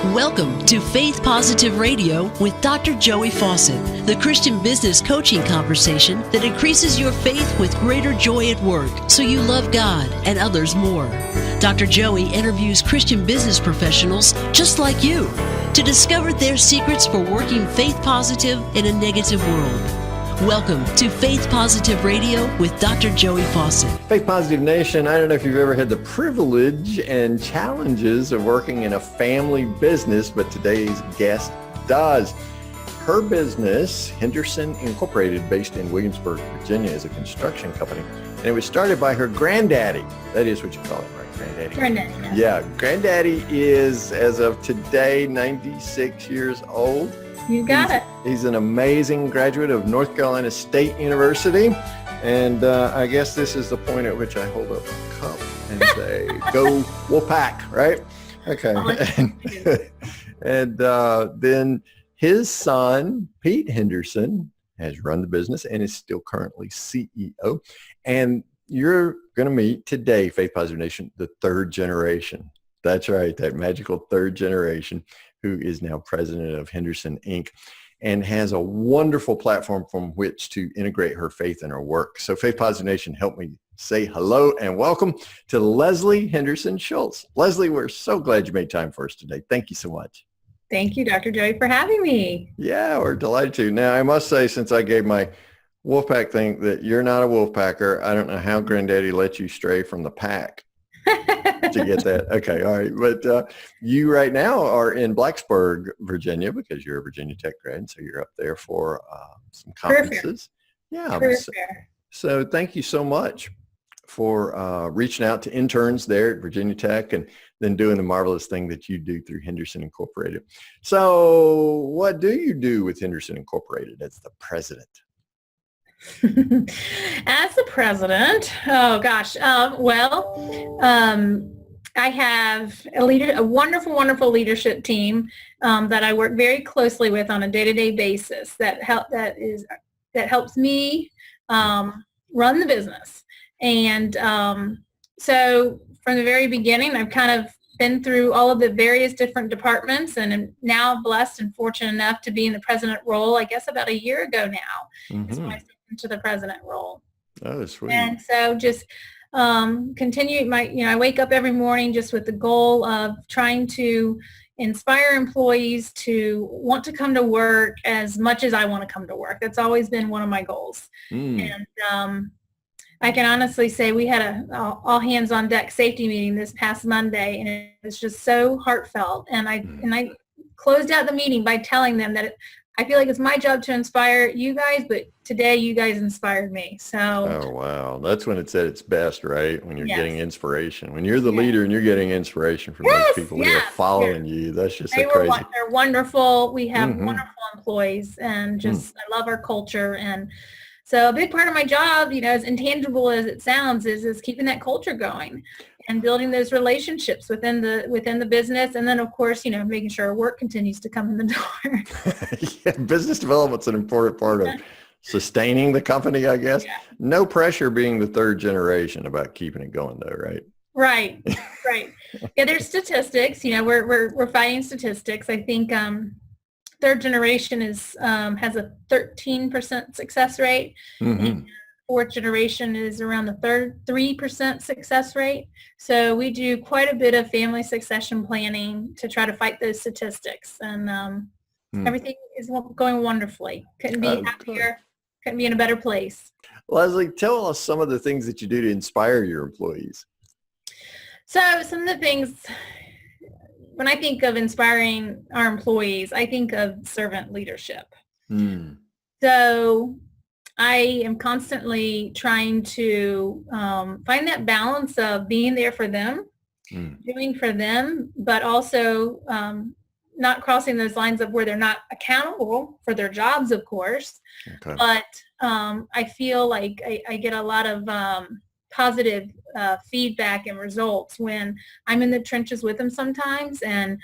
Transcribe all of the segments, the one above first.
Welcome to Faith Positive Radio with Dr. Joey Fawcett, the Christian business coaching conversation that increases your faith with greater joy at work so you love God and others more. Dr. Joey interviews Christian business professionals just like you to discover their secrets for working faith positive in a negative world. Welcome to Faith Positive Radio with Dr. Joey Fawcett. Faith Positive Nation, I don't know if you've ever had the privilege and challenges of working in a family business, but today's guest does. Her business, Henderson Incorporated, based in Williamsburg, Virginia, is a construction company. And it was started by her granddaddy. That is what you call it, right? Granddaddy. Granddaddy, yeah. Granddaddy is, as of today, 96 years old. You got it. He's an amazing graduate of North Carolina State University. And I guess this is the point at which I hold up a cup and say, go Wolfpack, right? Okay. And then his son, Pete Henderson, has run the business and is still currently CEO. And you're going to meet today, Faith Positive Nation, the third generation. That's right, that magical third generation, who is now president of Henderson Inc. and has a wonderful platform from which to integrate her faith in her work. So Faith Positive Nation, help me say hello and welcome to Leslie Henderson Schultz. Leslie, we're so glad you made time for us today. Thank you so much. Thank you, Dr. Joey, for having me. Yeah, we're delighted to. Now, I must say, since I gave my Wolfpack thing, that you're not a Wolfpacker. I don't know how Granddaddy let you stray from the pack. To get that. Okay. All right. But you right now are in Blacksburg, Virginia, because you're a Virginia Tech grad. So you're up there for some conferences. Yeah. So thank you so much for reaching out to interns there at Virginia Tech and then doing the marvelous thing that you do through Henderson Incorporated. So what do you do with Henderson Incorporated as the president? As the president, oh gosh, I have a wonderful leadership team that I work very closely with on a day-to-day basis that helps me run the business. And so from the very beginning, I've kind of been through all of the various different departments and am now blessed and fortunate enough to be in the president role, I guess about a year ago now. Mm-hmm. Is when I stepped into the president role. Oh, sweet. And so just continue I wake up every morning just with the goal of trying to inspire employees to want to come to work as much as I want to come to work. That's always been one of my goals. And I can honestly say we had a all hands on deck safety meeting this past Monday, and it was just so heartfelt. And I closed out the meeting by telling them that I feel like it's my job to inspire you guys, but today you guys inspired me. So. Oh, wow. That's when it's at its best, right? When you're getting inspiration. When you're the leader and you're getting inspiration from those people who are following you. That's just so crazy. They're wonderful. We have wonderful employees, and just I love our culture. And so a big part of my job, as intangible as it sounds, is keeping that culture going and building those relationships within the business. And then, of course, making sure our work continues to come in the door. Yeah, business development's an important part of sustaining the company, I guess. Yeah. No pressure being the third generation about keeping it going, though, right? Right. Yeah, there's statistics. We're fighting statistics. I think third generation has a 13% success rate. Mm-hmm. And fourth generation is around the 3% success rate. So we do quite a bit of family succession planning to try to fight those statistics. And everything is going wonderfully. Couldn't be happier. Couldn't be in a better place. Leslie, tell us some of the things that you do to inspire your employees. So some of the things, when I think of inspiring our employees, I think of servant leadership. So I am constantly trying to find that balance of being there for them, doing for them, but also not crossing those lines of where they're not accountable for their jobs, of course. Okay. But I feel like I get a lot of positive feedback and results when I'm in the trenches with them sometimes, and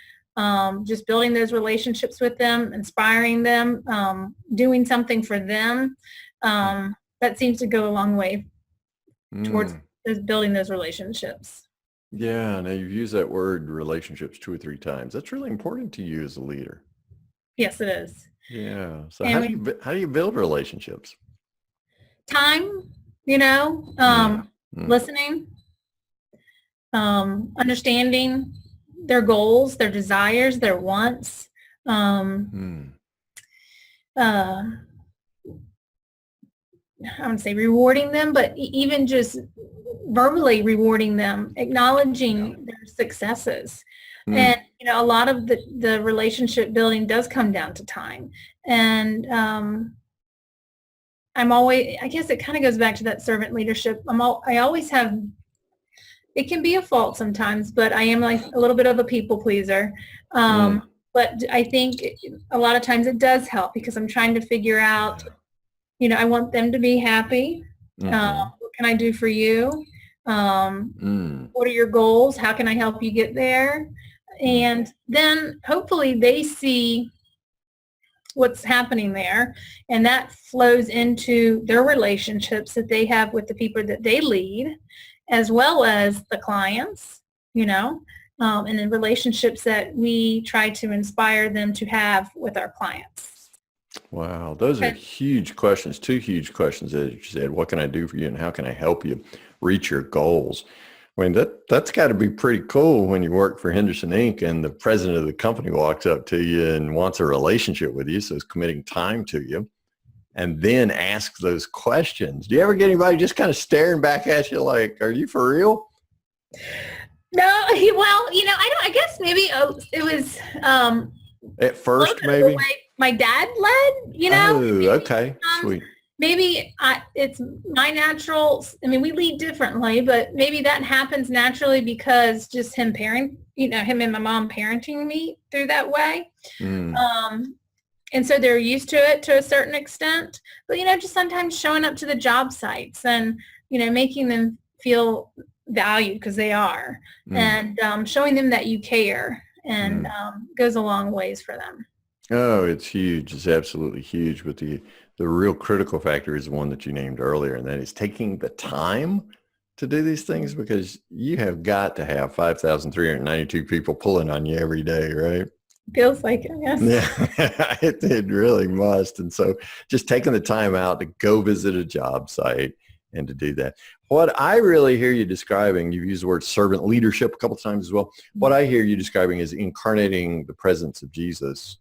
just building those relationships with them, inspiring them, doing something for them. That seems to go a long way towards building those relationships. Yeah, now you've used that word relationships 2 or 3 times. That's really important to you as a leader. Yes, it is. Yeah. So And how do you build relationships? time, Yeah. Mm. listening, understanding their goals, their desires, their wants, Mm. uh, I would say rewarding them, but even just verbally rewarding them, acknowledging their successes. Mm. And, a lot of the relationship building does come down to time. And I guess it kind of goes back to that servant leadership. I always have, it can be a fault sometimes, but I am like a little bit of a people pleaser. But I think a lot of times it does help because I'm trying to figure out, I want them to be happy. What can I do for you? What are your goals? How can I help you get there? And then hopefully they see what's happening there, and that flows into their relationships that they have with the people that they lead, as well as the clients, and the relationships that we try to inspire them to have with our clients. Wow, those are huge questions, 2 huge questions as you said. What can I do for you and how can I help you reach your goals? I mean, that's got to be pretty cool when you work for Henderson Inc. and the president of the company walks up to you and wants a relationship with you, so is committing time to you, and then asks those questions. Do you ever get anybody just kind of staring back at you like, are you for real? No, well, I guess maybe it was at first, maybe the way my dad led, Oh, okay, sweet. Maybe it's my natural. I mean, we lead differently, but maybe that happens naturally because just him him and my mom parenting me through that way. And so they're used to it to a certain extent. But, just sometimes showing up to the job sites and, making them feel valued because they are, and showing them that you care, and goes a long ways for them. Oh, it's huge. It's absolutely huge. But the real critical factor is the one that you named earlier, and that is taking the time to do these things, because you have got to have 5,392 people pulling on you every day, right? Feels like it, yes. Yeah, it really must. And so just taking the time out to go visit a job site and to do that. What I really hear you describing, you've used the word servant leadership a couple of times as well. What I hear you describing is incarnating the presence of Jesus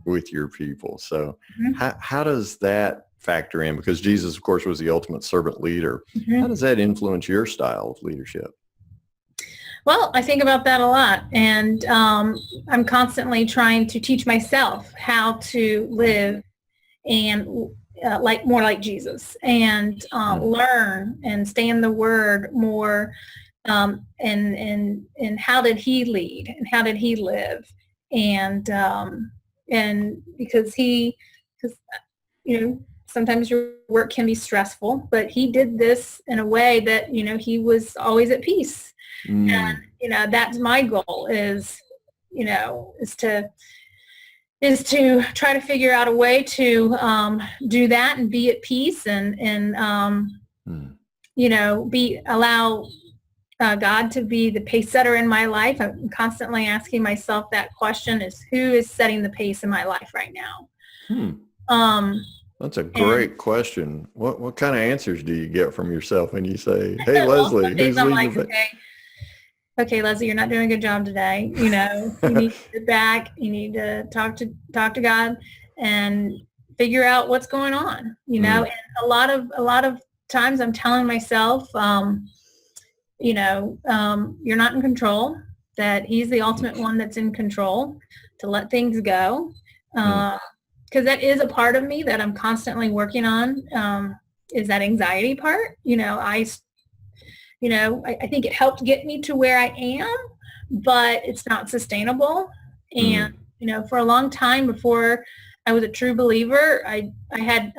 with your people. So how does that factor in? Because Jesus, of course, was the ultimate servant leader. How does that influence your style of leadership? Well, I think about that a lot, and I'm constantly trying to teach myself how to live and more like Jesus, and learn and stay in the Word more, and how did He lead and how did He live, and because sometimes your work can be stressful, but He did this in a way that He was always at peace. And that's my goal is to try to figure out a way to do that and be at peace, and allow God to be the pace setter in my life. I'm constantly asking myself that question: is who is setting the pace in my life right now? That's a great question. What kind of answers do you get from yourself when you say, "Hey, Leslie, who's leading the pace?" Okay, Leslie, you're not doing a good job today. You need to sit back. You need to talk to God and figure out what's going on. And a lot of times I'm telling myself, you're not in control. That He's the ultimate one that's in control. To let things go, because that is a part of me that I'm constantly working on. Is that anxiety part? I think it helped get me to where I am, but it's not sustainable. And, for a long time before I was a true believer, I had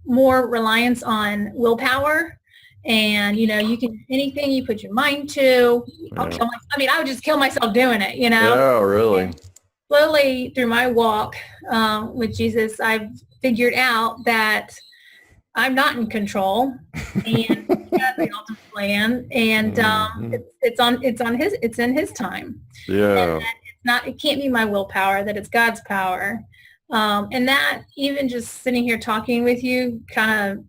more reliance on willpower. And, you can, anything you put your mind to, I would just kill myself doing it, Yeah, really. And slowly through my walk with Jesus, I've figured out that I'm not in control, and he has the ultimate plan, and it's in his time. Yeah. And it can't be my willpower, that it's God's power. And that even just sitting here talking with you kind of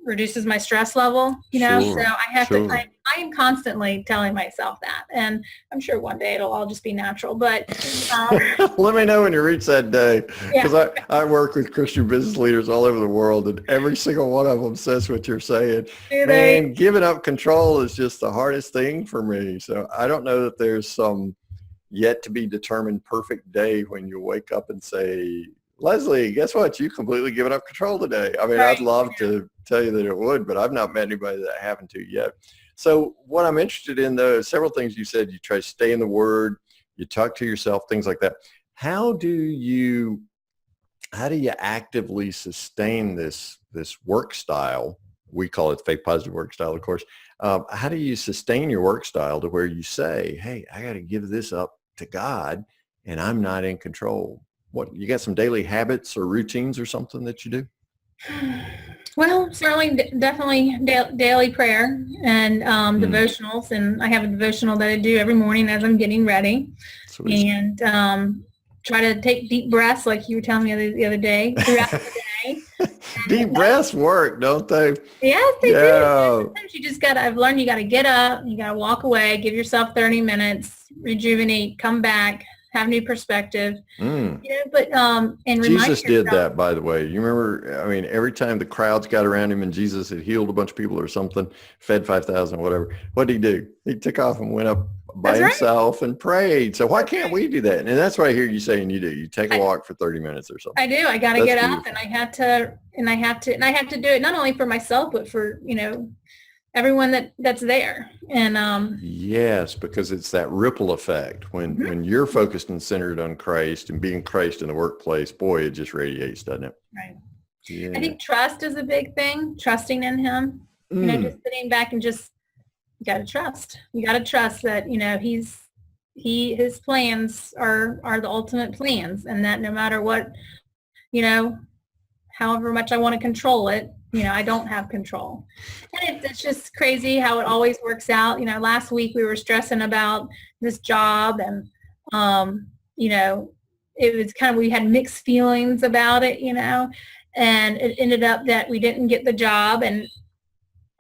reduces my stress level, Sure, so I have sure. to, I am constantly telling myself that, and I'm sure one day it'll all just be natural, but Let me know when you reach that day, Yeah. because I work with Christian business leaders all over the world, and every single one of them says what you're saying. Do they? Man, giving up control is just the hardest thing for me. So I don't know that there's some yet to be determined perfect day when you wake up and say, Leslie, guess what? You completely given up control today. I mean, Right. I'd love to tell you that it would, but I've not met anybody that I haven't to yet. So what I'm interested in, though, several things you said. You try to stay in the Word, you talk to yourself, things like that. How do you actively sustain this work style? We call it faith positive work style, of course. How do you sustain your work style to where you say, hey, I got to give this up to God and I'm not in control? What, you got some daily habits or routines or something that you do? Well, certainly, definitely daily prayer and devotionals, and I have a devotional that I do every morning as I'm getting ready. Sweet. And try to take deep breaths, like you were telling me the other day, throughout the day. Deep breaths work, don't they? Yes, they do. Yeah. Sometimes you just I've learned you got to get up, you got to walk away, give yourself 30 minutes, rejuvenate, come back, have new perspective. But and remind Jesus did yourself- that, by the way. You remember, I mean, every time the crowds got around him and Jesus had healed a bunch of people or something, fed 5,000 or whatever, what did he do? He took off and went up by That's right. himself and prayed. So why can't we do that? And that's what I hear you saying you do. You take a walk for 30 minutes or something. I do. I got to That's get up, beautiful. and I have to do it not only for myself, but for everyone that's there. And Yes, because it's that ripple effect. When you're focused and centered on Christ and being Christ in the workplace, boy, it just radiates, doesn't it? right. Yeah. I think trust is a big thing. Trusting in Him. Just sitting back and just you got to trust. You got to trust that His plans are the ultimate plans, and that no matter what, however much I want to control it, I don't have control. And it's just crazy how it always works out. Last week we were stressing about this job, and, it was kind of, we had mixed feelings about it, and it ended up that we didn't get the job, and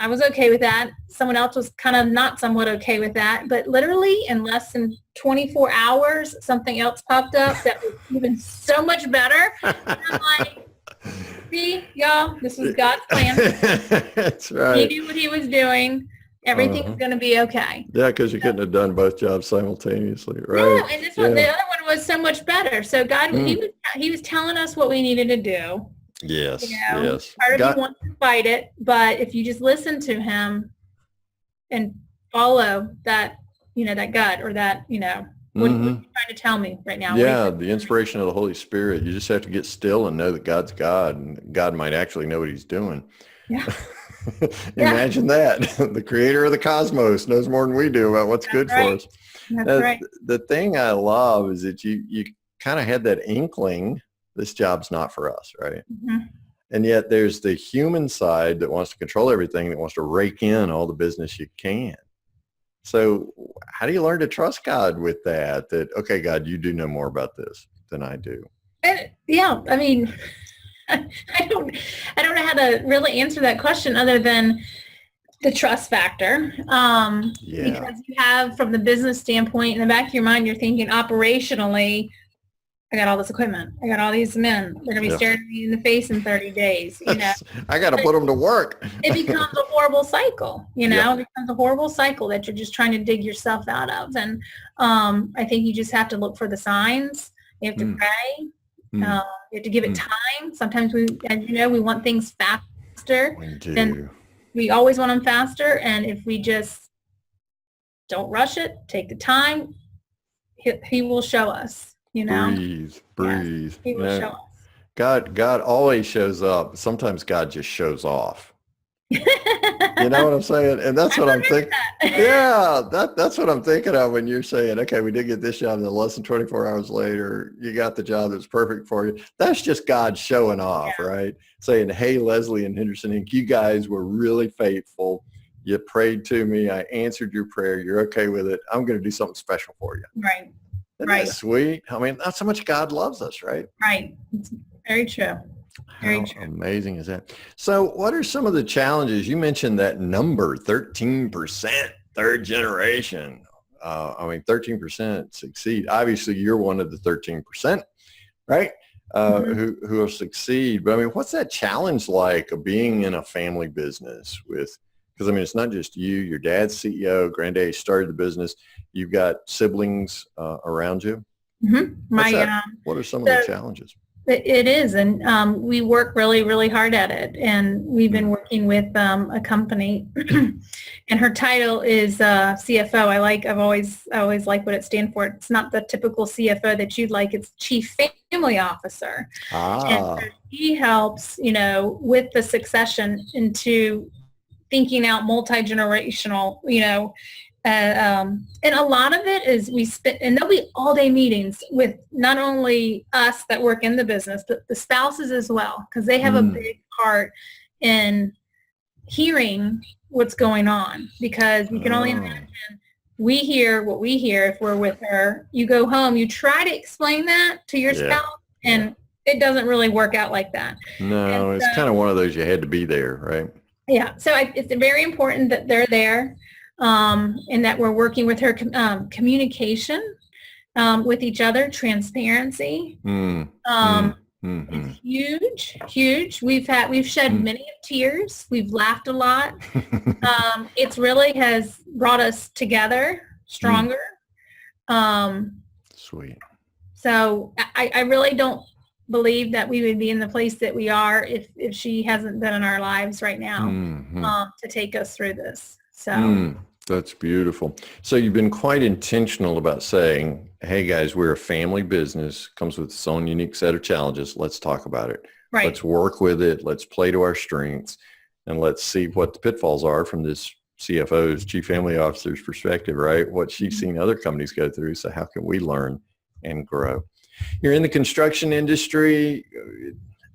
I was okay with that. Someone else was kind of not somewhat okay with that, but literally in less than 24 hours, something else popped up that was even so much better. And I'm like, see, y'all, this was God's plan. That's right. He knew what He was doing. Everything's going to be okay. Yeah, because you couldn't have done both jobs simultaneously, right? No, and this one, the other one was so much better. So God, He was telling us what we needed to do. Yes, yes. Part of you wants to fight it, but if you just listen to Him and follow that, that gut, or that, what are you trying to tell me right now? Yeah, the inspiration of the Holy Spirit. You just have to get still and know that God's God, and God might actually know what He's doing. Yeah. Imagine that. The creator of the cosmos knows more than we do about what's good for us. That's right. The thing I love is that you kind of had that inkling, this job's not for us, right? And yet there's the human side that wants to control everything, that wants to rake in all the business you can. So how do you learn to trust God with that? That, okay, God, you do know more about this than I do. And, I mean, I don't know how to really answer that question other than the trust factor. Because you have, from the business standpoint, in the back of your mind, you're thinking operationally, I got all this equipment. I got all these men. They're going to be staring me in the face in 30 days. I got to put them to work. It becomes a horrible cycle, It becomes a horrible cycle that you're just trying to dig yourself out of. And I think you just have to look for the signs. You have to pray. You have to give it time. Sometimes we want things faster. We do. And we always want them faster. And if we just don't rush it, take the time, he will show us. Breathe. Yes, He will show us. God always shows up. Sometimes God just shows off. You know what I'm saying? And that's what I'm thinking. Yeah, that's what I'm thinking of when you're saying, okay, we did get this job, and then less than 24 hours later, you got the job that's perfect for you. That's just God showing off, right? Saying, hey, Leslie and Henderson Inc., you guys were really faithful. You prayed to me. I answered your prayer. You're okay with it. I'm going to do something special for you. Right. Isn't that sweet? I mean, that's how much God loves us, right? Right. It's very true. How amazing is that? So what are some of the challenges? You mentioned that number, 13%, third generation. 13% succeed. Obviously, you're one of the 13%, right? Who will succeed. But I mean, what's that challenge like of being in a family business with, because I mean, it's not just you, your dad's CEO, granddad started the business. You've got siblings around you. What are some of the challenges? It is, and we work really, really hard at it. And we've been working with a company, and her title is CFO. I've always liked what it stands for. It's not the typical CFO that you'd like. It's Chief Family Officer. And so he helps, with the succession into thinking out multi-generational, and a lot of it is and there'll be all day meetings with not only us that work in the business, but the spouses as well, because they have a big part in hearing what's going on, because you can only imagine we hear what we hear if we're with her. You go home, you try to explain that to your spouse, and it doesn't really work out like that. No, it's kind of one of those you had to be there, right? Yeah, so it's very important that they're there. And that we're working with her communication with each other, transparency. It's huge. We've shed many tears. We've laughed a lot. It's really has brought us together stronger. Sweet. So I really don't believe that we would be in the place that we are if she hasn't been in our lives right now to take us through this. So. That's beautiful. So you've been quite intentional about saying, hey guys, we're a family business, comes with its own unique set of challenges. Let's talk about it. Right. Let's work with it. Let's play to our strengths, and let's see what the pitfalls are from this CFO's, Chief Family Officer's perspective, right? What she's seen other companies go through. So how can we learn and grow? You're in the construction industry,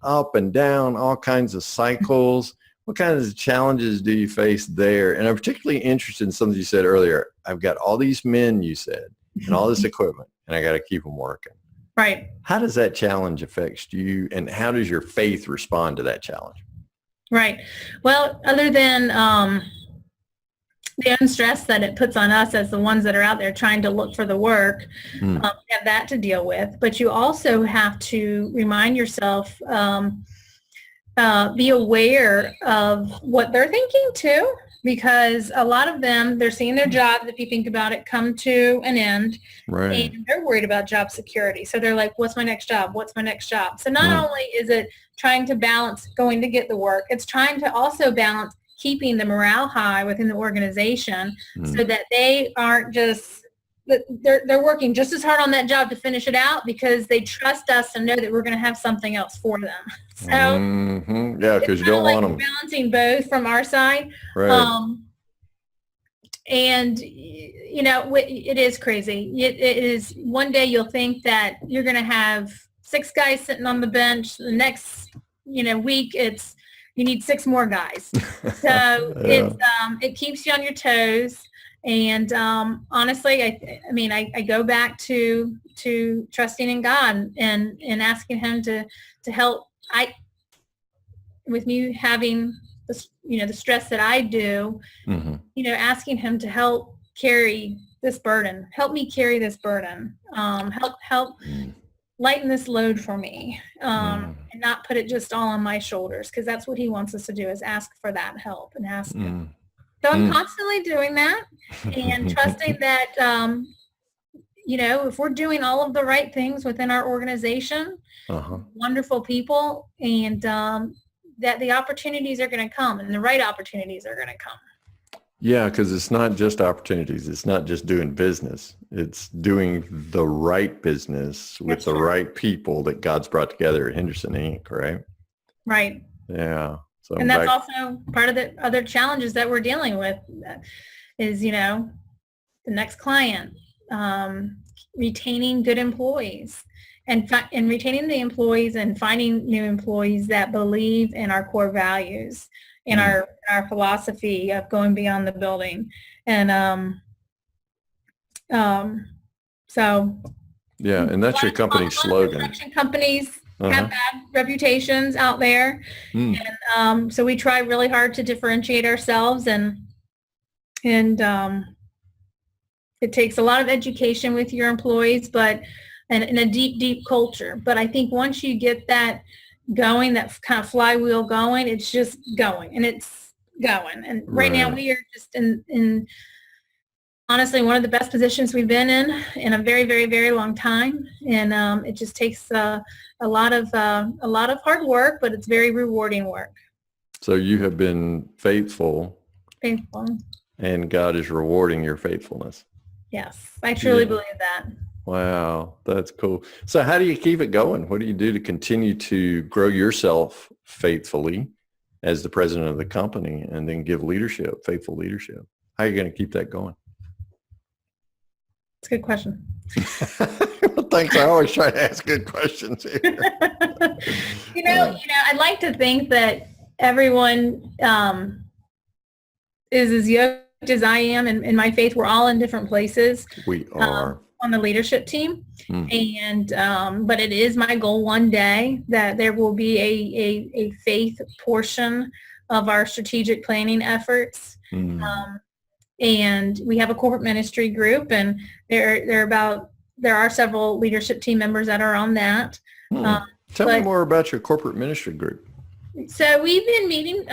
up and down, all kinds of cycles. What kinds of challenges do you face there? And I'm particularly interested in something you said earlier. I've got all these men, you said, and all this equipment, and I got to keep them working. Right. How does that challenge affect you, and how does your faith respond to that challenge? Right. Well, other than the unstress that it puts on us as the ones that are out there trying to look for the work, have that to deal with. But you also have to remind yourself, be aware of what they're thinking too, because a lot of them, they're seeing their jobs, if you think about it, come to an end, right, and they're worried about job security. So they're like, what's my next job? What's my next job? So not only is it trying to balance going to get the work, it's trying to also balance keeping the morale high within the organization so that they aren't just, they're working just as hard on that job to finish it out because they trust us and know that we're going to have something else for them. So yeah, because you don't want them balancing both from our side. Right. And it is crazy. It is, one day you'll think that you're going to have 6 guys sitting on the bench. The next week you need 6 more guys. So it keeps you on your toes. And honestly, I go back to trusting in God and asking Him to help. With me having the stress that I do, asking Him to help carry this burden, help me carry this burden, help lighten this load for me, and not put it just all on my shoulders, because that's what He wants us to do, is ask for that help and ask Him. So I'm constantly doing that and trusting that, if we're doing all of the right things within our organization, wonderful people, and that the opportunities are going to come, and the right opportunities are going to come. Yeah, because it's not just opportunities. It's not just doing business. It's doing the right business with the right people that God's brought together at Henderson Inc., right? Right. Yeah. So and that's also part of the other challenges that we're dealing with is, the next client, retaining good employees and retaining the employees and finding new employees that believe in our core values, in our philosophy of going beyond the building. And so yeah, and that's your company's slogan. Construction companies have bad reputations out there, and so we try really hard to differentiate ourselves, and it takes a lot of education with your employees, but and a deep culture. But I think once you get that going, that kind of flywheel going, it's just going, and it's going. And right now we are just in honestly one of the best positions we've been in a very, very, very long time. And it just takes a lot of hard work, but it's very rewarding work. So you have been faithful, and God is rewarding your faithfulness. Yes, I truly believe that. Wow, that's cool. So how do you keep it going? What do you do to continue to grow yourself faithfully as the president of the company, and then give leadership, faithful leadership? How are you going to keep that going? That's a good question. Well, thanks. I always try to ask good questions here. I'd like to think that everyone is as yoked as I am in my faith. We're all in different places. We are. On the leadership team. And but it is my goal one day that there will be a faith portion of our strategic planning efforts. And we have a corporate ministry group, and there are several leadership team members that are on that. Tell me more about your corporate ministry group. So we've been meeting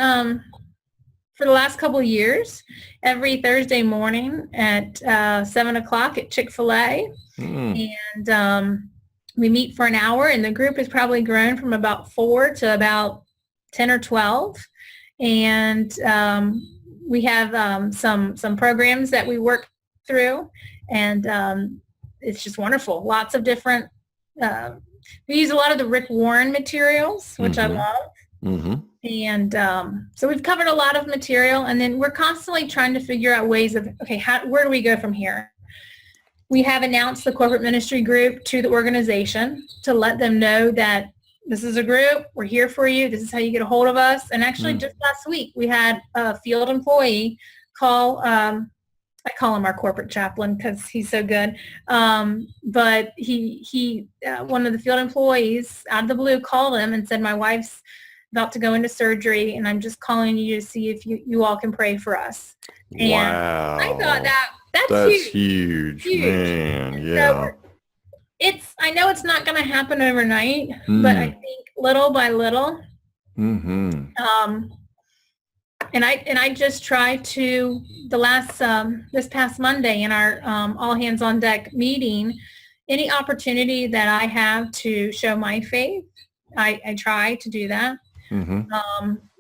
for the last couple of years, every Thursday morning at 7 o'clock at Chick-fil-A. And we meet for an hour, and the group has probably grown from about 4 to about 10 or 12. And we have some programs that we work through, and it's just wonderful. Lots of different, we use a lot of the Rick Warren materials, which I love. And so we've covered a lot of material, and then we're constantly trying to figure out ways of, where do we go from here? We have announced the corporate ministry group to the organization to let them know that this is a group, we're here for you, this is how you get a hold of us. And actually just last week, we had a field employee call, I call him our corporate chaplain because he's so good. But he one of the field employees out of the blue called him and said, my wife's about to go into surgery, and I'm just calling you to see if you all can pray for us. And wow. I thought that's huge. Man, yeah. So I know it's not going to happen overnight, but I think little by little. And I just try to this past Monday in our all hands on deck meeting, any opportunity that I have to show my faith, I try to do that.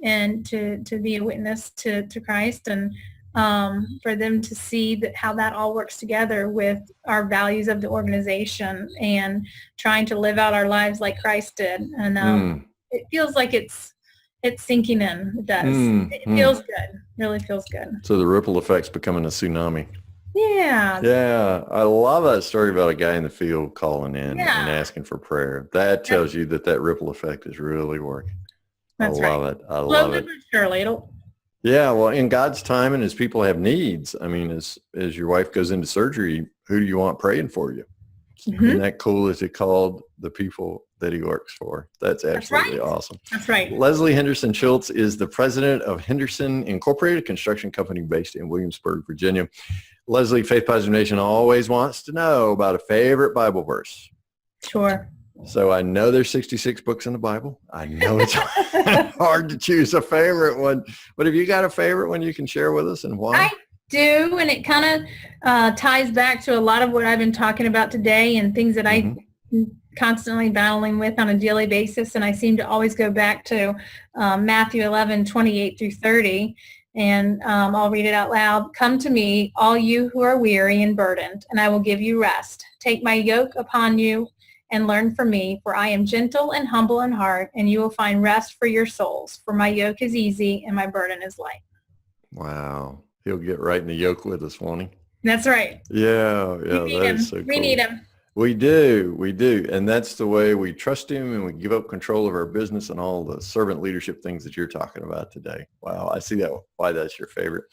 And to be a witness to Christ, and for them to see how that all works together with our values of the organization and trying to live out our lives like Christ did. And it feels like it's sinking in. It does. It feels good. Really feels good. So the ripple effect's becoming a tsunami. Yeah. Yeah. I love that story about a guy in the field calling in and asking for prayer. That tells you that ripple effect is really working. That's I love it. I love Slowly it. but surely, Yeah, well, in God's time and as people have needs, I mean, as your wife goes into surgery, who do you want praying for you? Isn't that cool? Is it called the people that he works for? That's absolutely awesome. That's right. Leslie Henderson Schultz is the president of Henderson Inc, a construction company based in Williamsburg, Virginia. Leslie, Faith Positive Nation always wants to know about a favorite Bible verse. Sure. So I know there's 66 books in the Bible. I know it's hard to choose a favorite one, but have you got a favorite one you can share with us, and why? I do, and it kind of ties back to a lot of what I've been talking about today and things that I'm constantly battling with on a daily basis, and I seem to always go back to Matthew 11:28 through 30, and I'll read it out loud. Come to me, all you who are weary and burdened, and I will give you rest. Take my yoke upon you and learn from me, for I am gentle and humble in heart, and you will find rest for your souls. For my yoke is easy and my burden is light. Wow. He'll get right in the yoke with us, won't he? That's right. Yeah. That is so cool. We need him. We do. And that's the way we trust him, and we give up control of our business and all the servant leadership things that you're talking about today. Wow. I see why that's your favorite.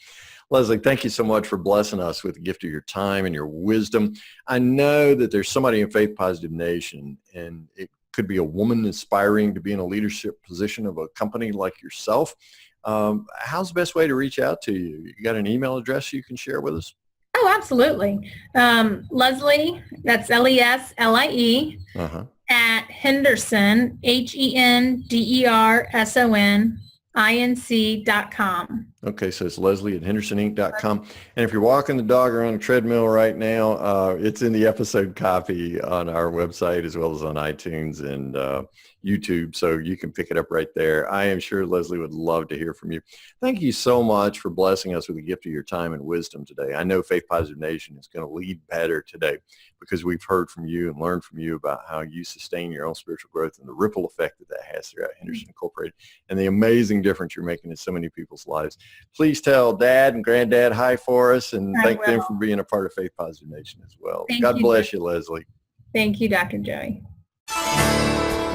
Leslie, thank you so much for blessing us with the gift of your time and your wisdom. I know that there's somebody in Faith Positive Nation, and it could be a woman aspiring to be in a leadership position of a company like yourself. How's the best way to reach out to you? You got an email address you can share with us? Oh, absolutely. Leslie, that's Leslie, at Henderson, HendersonInc.com. Okay, so it's Leslie at HendersonInc.com. And if you're walking the dog or on a treadmill right now, it's in the episode copy on our website as well as on iTunes and YouTube, so you can pick it up right there. I am sure Leslie would love to hear from you. Thank you so much for blessing us with the gift of your time and wisdom today. I know Faith Positive Nation is going to lead better today because we've heard from you and learned from you about how you sustain your own spiritual growth and the ripple effect that has throughout Henderson Incorporated and the amazing difference you're making in so many people's lives. Please tell Dad and Granddad hi for us, and thank them for being a part of Faith Positive Nation as well. God bless you, Leslie. Thank you, Dr. Joey.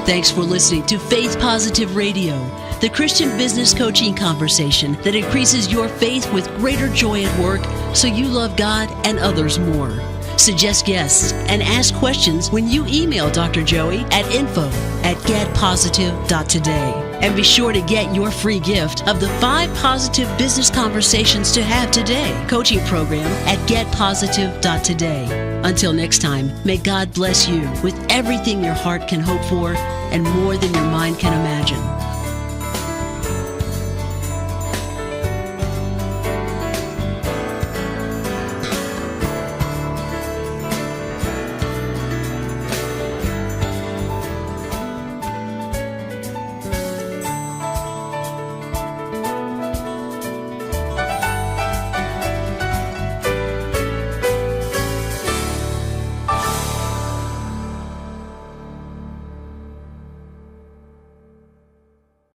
Thanks for listening to Faith Positive Radio, the Christian business coaching conversation that increases your faith with greater joy at work so you love God and others more. Suggest guests and ask questions when you email Dr. Joey at info@getpositive.today. And be sure to get your free gift of the 5 positive business conversations to have today coaching program at getpositive.today. Until next time, may God bless you with everything your heart can hope for and more than your mind can imagine.